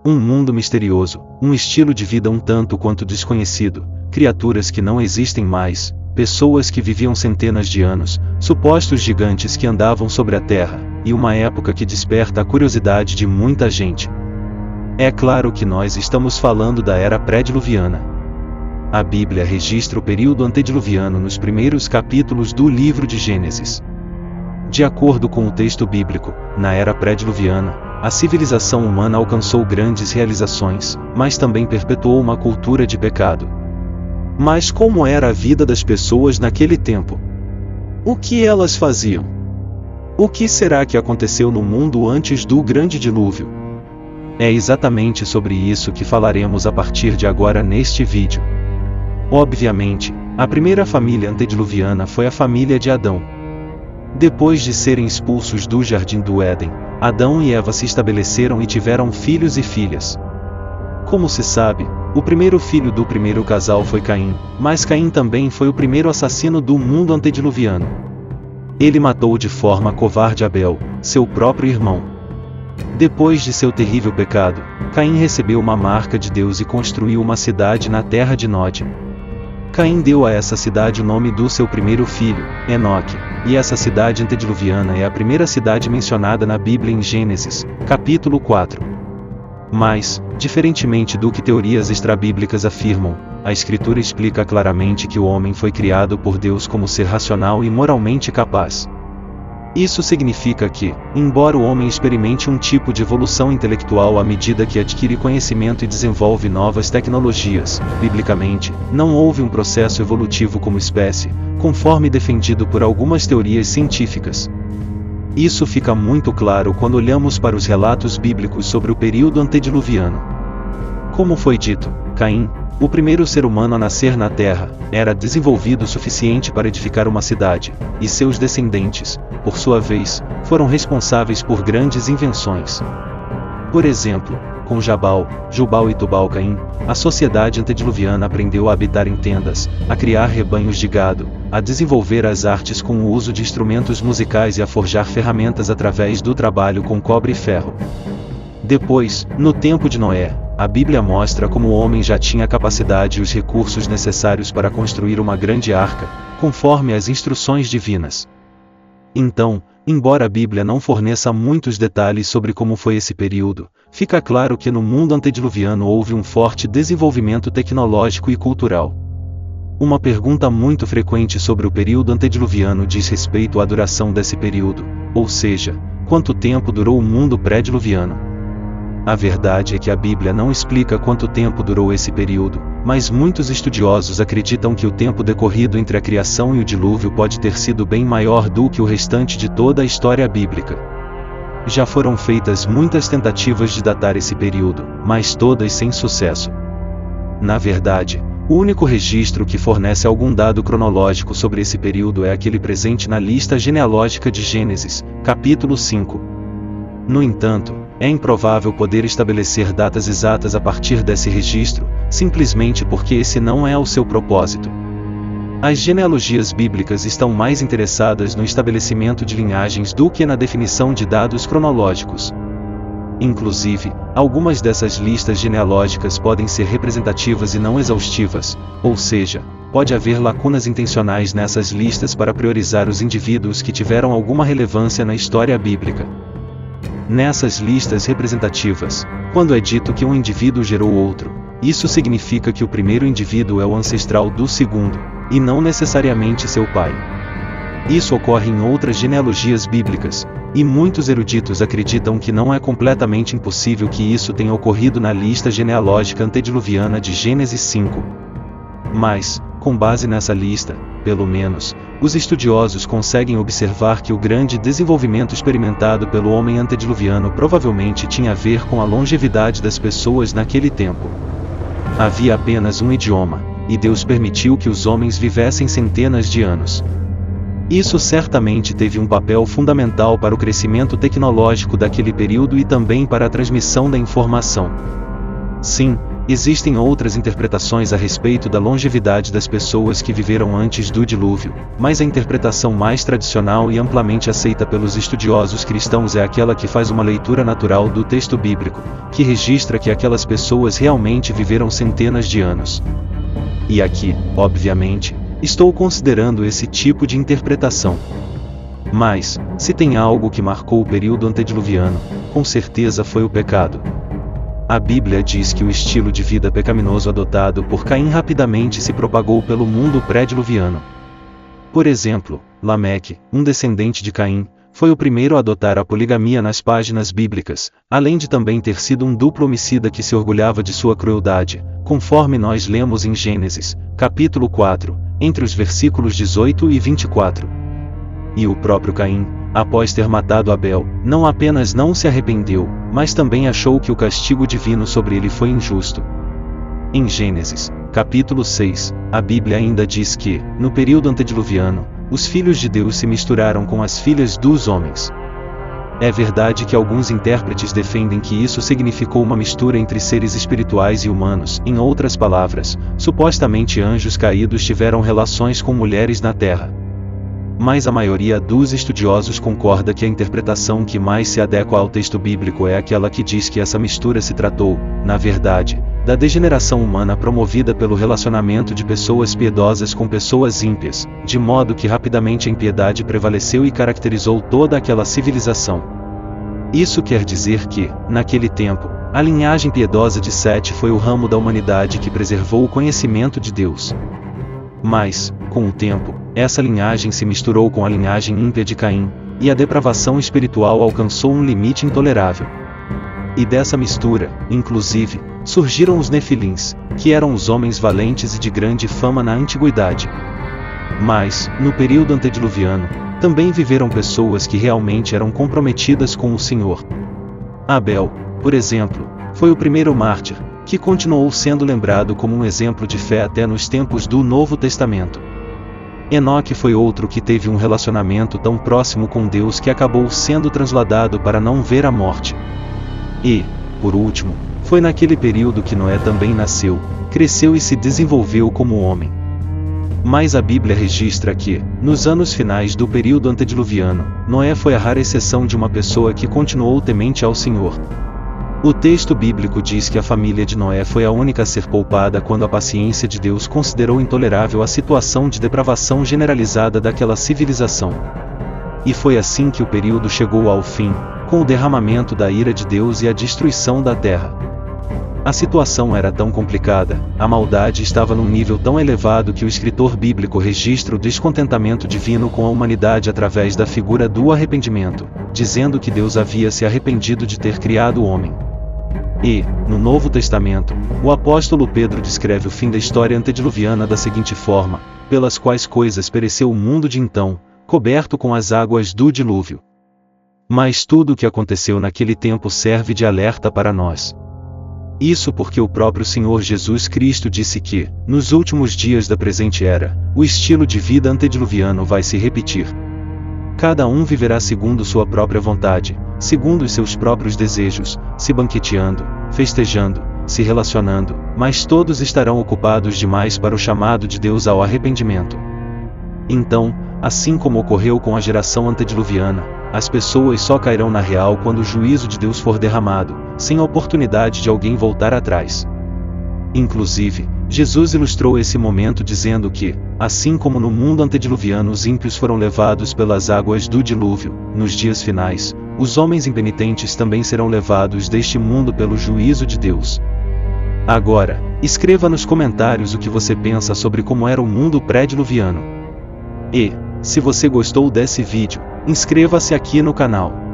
Um mundo misterioso, um estilo de vida um tanto quanto desconhecido, criaturas que não existem mais, pessoas que viviam centenas de anos, supostos gigantes que andavam sobre a Terra, e uma época que desperta a curiosidade de muita gente. É claro que nós estamos falando da Era Pré-Diluviana. A Bíblia registra o período antediluviano nos primeiros capítulos do livro de Gênesis. De acordo com o texto bíblico, na Era Pré-Diluviana, a civilização humana alcançou grandes realizações, mas também perpetuou uma cultura de pecado. Mas como era a vida das pessoas naquele tempo? O que elas faziam? O que será que aconteceu no mundo antes do grande dilúvio? É exatamente sobre isso que falaremos a partir de agora neste vídeo. Obviamente, a primeira família antediluviana foi a família de Adão. Depois de serem expulsos do Jardim do Éden, Adão e Eva se estabeleceram e tiveram filhos e filhas. Como se sabe, o primeiro filho do primeiro casal foi Caim, mas Caim também foi o primeiro assassino do mundo antediluviano. Ele matou de forma covarde Abel, seu próprio irmão. Depois de seu terrível pecado, Caim recebeu uma marca de Deus e construiu uma cidade na terra de Nod. Caim deu a essa cidade o nome do seu primeiro filho, Enoque, e essa cidade antediluviana é a primeira cidade mencionada na Bíblia em Gênesis, capítulo 4. Mas, diferentemente do que teorias extrabíblicas afirmam, a Escritura explica claramente que o homem foi criado por Deus como ser racional e moralmente capaz. Isso significa que, embora o homem experimente um tipo de evolução intelectual à medida que adquire conhecimento e desenvolve novas tecnologias, biblicamente, não houve um processo evolutivo como espécie, conforme defendido por algumas teorias científicas. Isso fica muito claro quando olhamos para os relatos bíblicos sobre o período antediluviano. Como foi dito, Caim, o primeiro ser humano a nascer na Terra, era desenvolvido o suficiente para edificar uma cidade, e seus descendentes, por sua vez, foram responsáveis por grandes invenções. Por exemplo, com Jabal, Jubal e Tubal-Caim, a sociedade antediluviana aprendeu a habitar em tendas, a criar rebanhos de gado, a desenvolver as artes com o uso de instrumentos musicais e a forjar ferramentas através do trabalho com cobre e ferro. Depois, no tempo de Noé, a Bíblia mostra como o homem já tinha a capacidade e os recursos necessários para construir uma grande arca, conforme as instruções divinas. Então, embora a Bíblia não forneça muitos detalhes sobre como foi esse período, fica claro que no mundo antediluviano houve um forte desenvolvimento tecnológico e cultural. Uma pergunta muito frequente sobre o período antediluviano diz respeito à duração desse período, ou seja, quanto tempo durou o mundo pré-diluviano. A verdade é que a Bíblia não explica quanto tempo durou esse período, mas muitos estudiosos acreditam que o tempo decorrido entre a criação e o dilúvio pode ter sido bem maior do que o restante de toda a história bíblica. Já foram feitas muitas tentativas de datar esse período, mas todas sem sucesso. Na verdade, o único registro que fornece algum dado cronológico sobre esse período é aquele presente na lista genealógica de Gênesis, capítulo 5. No entanto, é improvável poder estabelecer datas exatas a partir desse registro, simplesmente porque esse não é o seu propósito. As genealogias bíblicas estão mais interessadas no estabelecimento de linhagens do que na definição de dados cronológicos. Inclusive, algumas dessas listas genealógicas podem ser representativas e não exaustivas, ou seja, pode haver lacunas intencionais nessas listas para priorizar os indivíduos que tiveram alguma relevância na história bíblica. Nessas listas representativas, quando é dito que um indivíduo gerou outro, isso significa que o primeiro indivíduo é o ancestral do segundo, e não necessariamente seu pai. Isso ocorre em outras genealogias bíblicas, e muitos eruditos acreditam que não é completamente impossível que isso tenha ocorrido na lista genealógica antediluviana de Gênesis 5. Mas, com base nessa lista, pelo menos, os estudiosos conseguem observar que o grande desenvolvimento experimentado pelo homem antediluviano provavelmente tinha a ver com a longevidade das pessoas naquele tempo. Havia apenas um idioma, e Deus permitiu que os homens vivessem centenas de anos. Isso certamente teve um papel fundamental para o crescimento tecnológico daquele período e também para a transmissão da informação. Sim, Existem outras interpretações a respeito da longevidade das pessoas que viveram antes do dilúvio, mas a interpretação mais tradicional e amplamente aceita pelos estudiosos cristãos é aquela que faz uma leitura natural do texto bíblico, que registra que aquelas pessoas realmente viveram centenas de anos. E aqui, obviamente, estou considerando esse tipo de interpretação. Mas, se tem algo que marcou o período antediluviano, com certeza foi o pecado. A Bíblia diz que o estilo de vida pecaminoso adotado por Caim rapidamente se propagou pelo mundo pré-diluviano. Por exemplo, Lameque, um descendente de Caim, foi o primeiro a adotar a poligamia nas páginas bíblicas, além de também ter sido um duplo homicida que se orgulhava de sua crueldade, conforme nós lemos em Gênesis, capítulo 4, entre os versículos 18 e 24. E o próprio Caim, após ter matado Abel, não apenas não se arrependeu, mas também achou que o castigo divino sobre ele foi injusto. Em Gênesis, capítulo 6, a Bíblia ainda diz que, no período antediluviano, os filhos de Deus se misturaram com as filhas dos homens. É verdade que alguns intérpretes defendem que isso significou uma mistura entre seres espirituais e humanos, em outras palavras, supostamente anjos caídos tiveram relações com mulheres na terra. Mas a maioria dos estudiosos concorda que a interpretação que mais se adequa ao texto bíblico é aquela que diz que essa mistura se tratou, na verdade, da degeneração humana promovida pelo relacionamento de pessoas piedosas com pessoas ímpias, de modo que rapidamente a impiedade prevaleceu e caracterizou toda aquela civilização. Isso quer dizer que, naquele tempo, a linhagem piedosa de Sete foi o ramo da humanidade que preservou o conhecimento de Deus. Mas, com o tempo, essa linhagem se misturou com a linhagem ímpia de Caim, e a depravação espiritual alcançou um limite intolerável. E dessa mistura, inclusive, surgiram os Nefilins, que eram os homens valentes e de grande fama na antiguidade. Mas, no período antediluviano, também viveram pessoas que realmente eram comprometidas com o Senhor. Abel, por exemplo, foi o primeiro mártir, que continuou sendo lembrado como um exemplo de fé até nos tempos do Novo Testamento. Enoque foi outro que teve um relacionamento tão próximo com Deus que acabou sendo transladado para não ver a morte. E, por último, foi naquele período que Noé também nasceu, cresceu e se desenvolveu como homem. Mas a Bíblia registra que, nos anos finais do período antediluviano, Noé foi a rara exceção de uma pessoa que continuou temente ao Senhor. O texto bíblico diz que a família de Noé foi a única a ser poupada quando a paciência de Deus considerou intolerável a situação de depravação generalizada daquela civilização. E foi assim que o período chegou ao fim, com o derramamento da ira de Deus e a destruição da terra. A situação era tão complicada, a maldade estava num nível tão elevado que o escritor bíblico registra o descontentamento divino com a humanidade através da figura do arrependimento, dizendo que Deus havia se arrependido de ter criado o homem. E, no Novo Testamento, o apóstolo Pedro descreve o fim da história antediluviana da seguinte forma: pelas quais coisas pereceu o mundo de então, coberto com as águas do dilúvio. Mas tudo o que aconteceu naquele tempo serve de alerta para nós. Isso porque o próprio Senhor Jesus Cristo disse que, nos últimos dias da presente era, o estilo de vida antediluviano vai se repetir. Cada um viverá segundo sua própria vontade, segundo os seus próprios desejos, se banqueteando, festejando, se relacionando, mas todos estarão ocupados demais para o chamado de Deus ao arrependimento. Então, assim como ocorreu com a geração antediluviana, as pessoas só cairão na real quando o juízo de Deus for derramado, sem a oportunidade de alguém voltar atrás. Inclusive, Jesus ilustrou esse momento dizendo que, assim como no mundo antediluviano os ímpios foram levados pelas águas do dilúvio, nos dias finais, os homens impenitentes também serão levados deste mundo pelo juízo de Deus. Agora, escreva nos comentários o que você pensa sobre como era o mundo pré-diluviano. E, se você gostou desse vídeo, inscreva-se aqui no canal.